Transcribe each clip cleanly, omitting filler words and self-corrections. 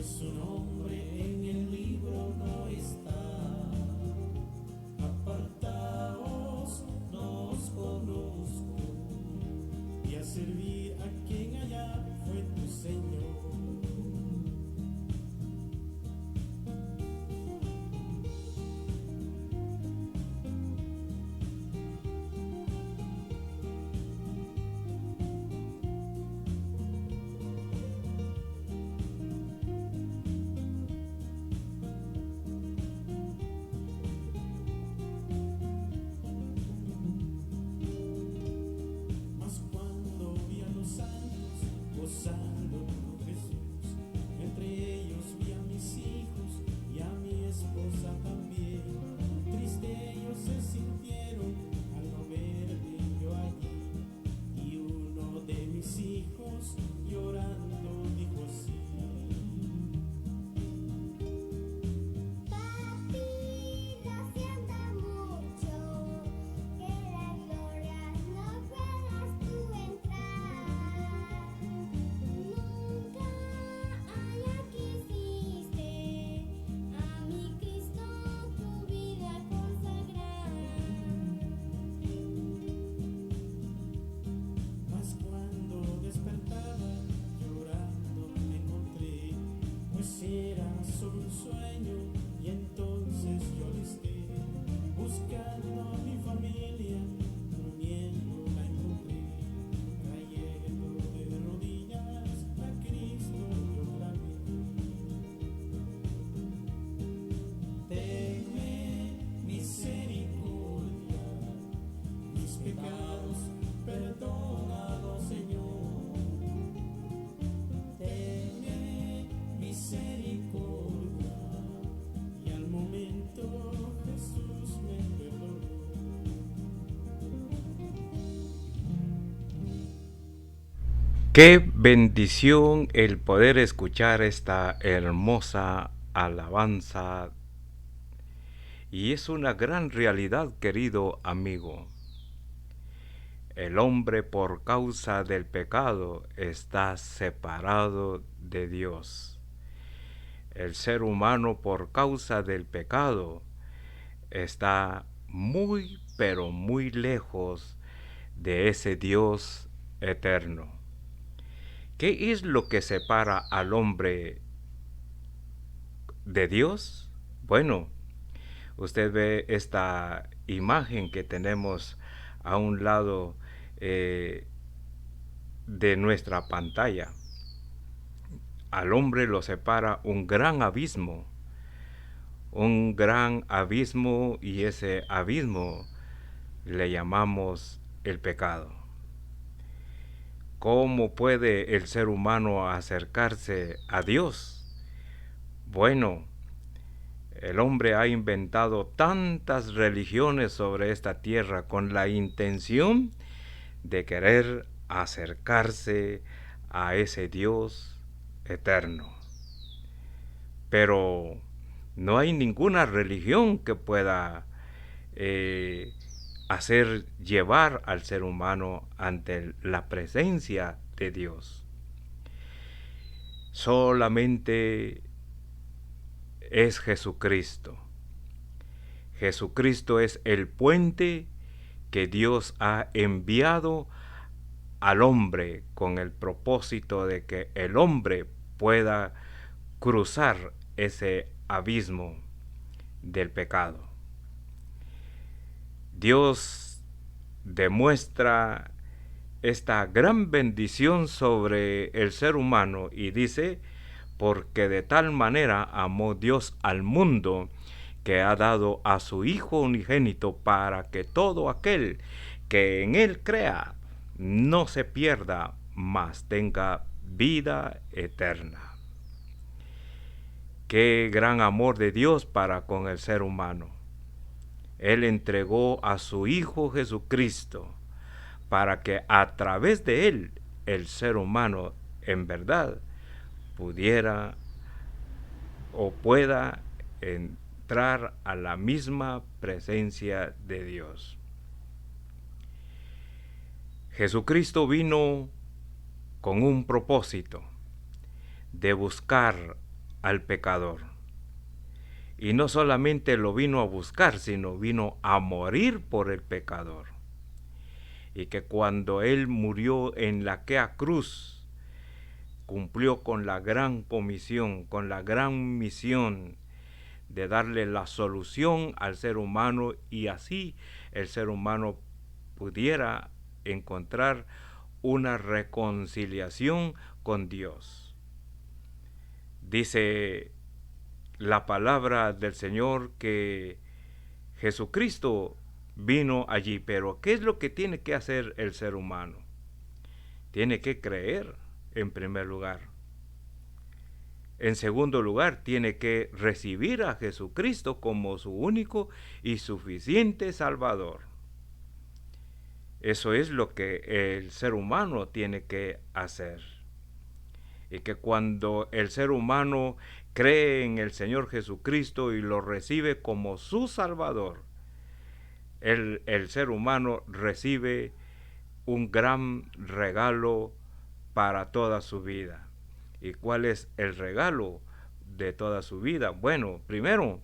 su nombre en el libro no está. Apartaos, no os conozco, y a servir a quien allá fue tu Señor. Mas cuando vi a los santos gozando con Jesús, entre ellos vi a mis hijos y a mi esposa también. Triste ellos se sintieron al no verme yo allí. Y uno de mis hijos llorando dijo así: Papi, lo siento mucho, que la gloria no puedas tú entrar. Nunca allá quisiste a mi Cristo tu vida consagrar. Mas cuando despertaba llorando me encontré, pues era solo un sueño. Y entonces yo listé, buscando a mi familia, durmiendo la encontré, cayendo de rodillas a Cristo yo clamé: tenme misericordia, mis pecados perdónalos, Señor. Tenme misericordia. Y al momento Jesús me perdonó. Qué bendición el poder escuchar esta hermosa alabanza. Y es una gran realidad, querido amigo. El hombre por causa del pecado está separado de Dios. El ser humano por causa del pecado está muy, pero muy lejos de ese Dios eterno. ¿Qué es lo que separa al hombre de Dios? Bueno, usted ve esta imagen que tenemos a un lado de nuestra pantalla. Al hombre lo separa un gran abismo, y ese abismo le llamamos el pecado. ¿Cómo puede el ser humano acercarse a Dios? Bueno, el hombre ha inventado tantas religiones sobre esta tierra con la intención de querer acercarse a ese Dios eterno. Pero no hay ninguna religión que pueda hacer llevar al ser humano ante la presencia de Dios. Solamente es Jesucristo. Jesucristo es el puente que Dios ha enviado al hombre con el propósito de que el hombre pueda cruzar ese abismo del pecado. Dios demuestra esta gran bendición sobre el ser humano y dice: porque de tal manera amó Dios al mundo, que ha dado a su Hijo unigénito, para que todo aquel que en Él crea no se pierda, mas tenga vida eterna. Qué gran amor de Dios para con el ser humano. Él entregó a su Hijo Jesucristo para que a través de Él el ser humano en verdad pudiera o pueda entrar a la misma presencia de Dios. Jesucristo vino con un propósito de buscar al pecador. Y no solamente lo vino a buscar, sino vino a morir por el pecador. Y que cuando Él murió en aquella cruz, cumplió con la gran comisión, con la gran misión de darle la solución al ser humano, y así el ser humano pudiera encontrar una reconciliación con Dios. Dice la palabra del Señor que Jesucristo vino allí, pero ¿qué es lo que tiene que hacer el ser humano? Tiene que creer en primer lugar. En segundo lugar, tiene que recibir a Jesucristo como su único y suficiente Salvador. Eso es lo que el ser humano tiene que hacer. Y que cuando el ser humano cree en el Señor Jesucristo y lo recibe como su Salvador, el ser humano recibe un gran regalo para toda su vida. ¿Y cuál es el regalo de toda su vida? Bueno, primero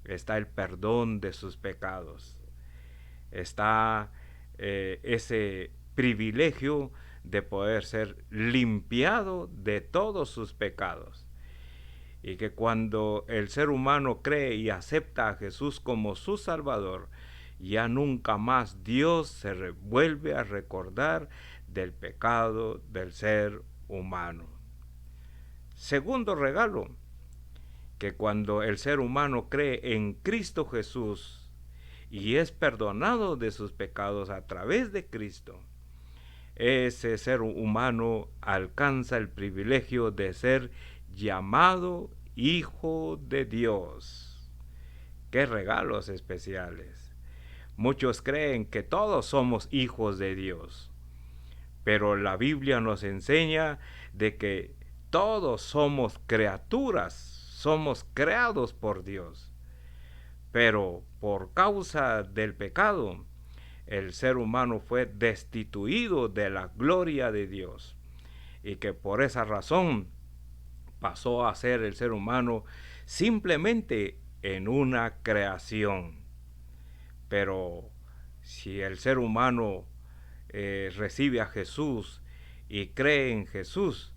está el perdón de sus pecados. Está ese privilegio de poder ser limpiado de todos sus pecados. Y que cuando el ser humano cree y acepta a Jesús como su Salvador, ya nunca más Dios se vuelve a recordar del pecado del ser humano. Segundo regalo, que cuando el ser humano cree en Cristo Jesús y es perdonado de sus pecados a través de Cristo, ese ser humano alcanza el privilegio de ser llamado hijo de Dios. ¡Qué regalos especiales! Muchos creen que todos somos hijos de Dios, pero la Biblia nos enseña de que todos somos criaturas, somos creados por Dios. Pero por causa del pecado, el ser humano fue destituido de la gloria de Dios. Y que por esa razón pasó a ser el ser humano simplemente en una creación. Pero si el ser humano recibe a Jesús y cree en Jesús,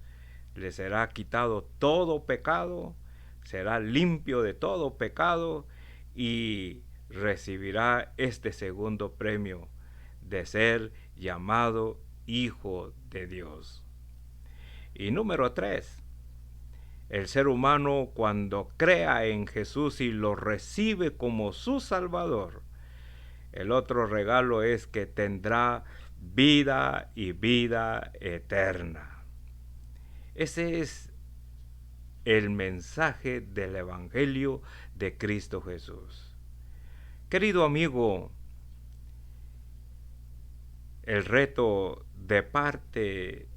le será quitado todo pecado, será limpio de todo pecado y recibirá este segundo premio de ser llamado hijo de Dios. Y número 3, el ser humano cuando crea en Jesús y lo recibe como su Salvador, el otro regalo es que tendrá vida y vida eterna. Ese es el mensaje del Evangelio de Cristo Jesús. Querido amigo, el reto de parte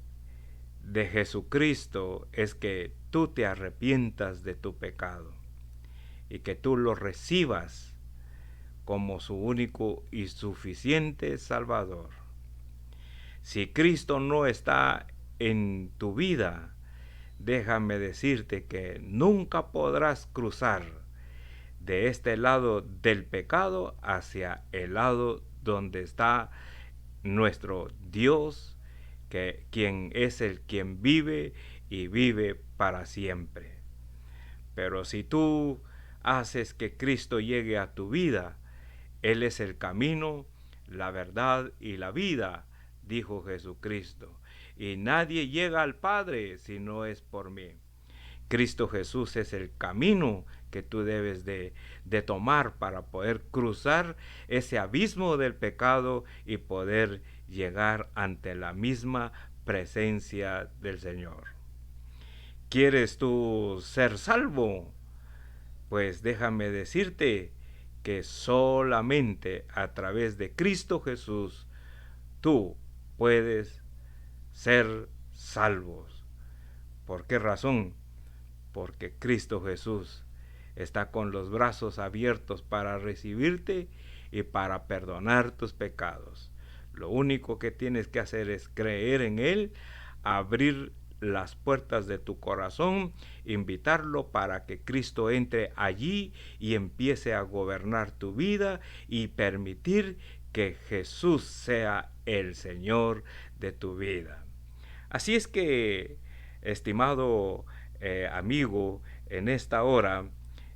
de Jesucristo es que tú te arrepientas de tu pecado y que tú lo recibas como su único y suficiente Salvador. Si Cristo no está en tu vida, déjame decirte que nunca podrás cruzar de este lado del pecado hacia el lado donde está nuestro Dios, quien es quien vive y vive para siempre. Pero si tú haces que Cristo llegue a tu vida, Él es el camino, la verdad y la vida, dijo Jesucristo. Y nadie llega al Padre si no es por mí. Cristo Jesús es el camino que tú debes de tomar para poder cruzar ese abismo del pecado y poder llegar ante la misma presencia del Señor. ¿Quieres tú ser salvo? Pues déjame decirte que solamente a través de Cristo Jesús tú puedes ser salvos. ¿Por qué razón? Porque Cristo Jesús está con los brazos abiertos para recibirte y para perdonar tus pecados. Lo único que tienes que hacer es creer en Él, abrir las puertas de tu corazón, invitarlo para que Cristo entre allí y empiece a gobernar tu vida y permitir que Jesús sea el Señor de tu vida. Así es que, estimado amigo, en esta hora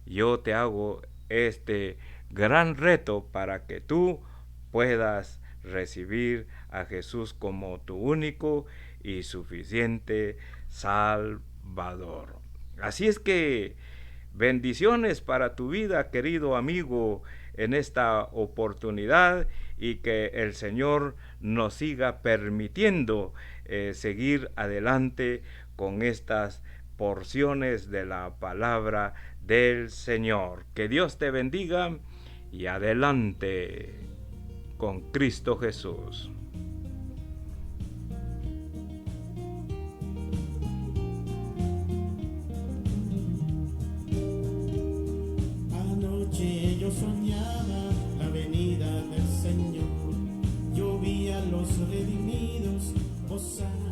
yo te hago este gran reto para que tú puedas recibir a Jesús como tu único y suficiente Salvador. Así es que bendiciones para tu vida, querido amigo, en esta oportunidad, y que el Señor nos siga permitiendo seguir adelante con estas porciones de la palabra del Señor. Que Dios te bendiga y adelante con Cristo Jesús. Anoche yo soñaba la venida del Señor, yo vi a los redimidos gozar.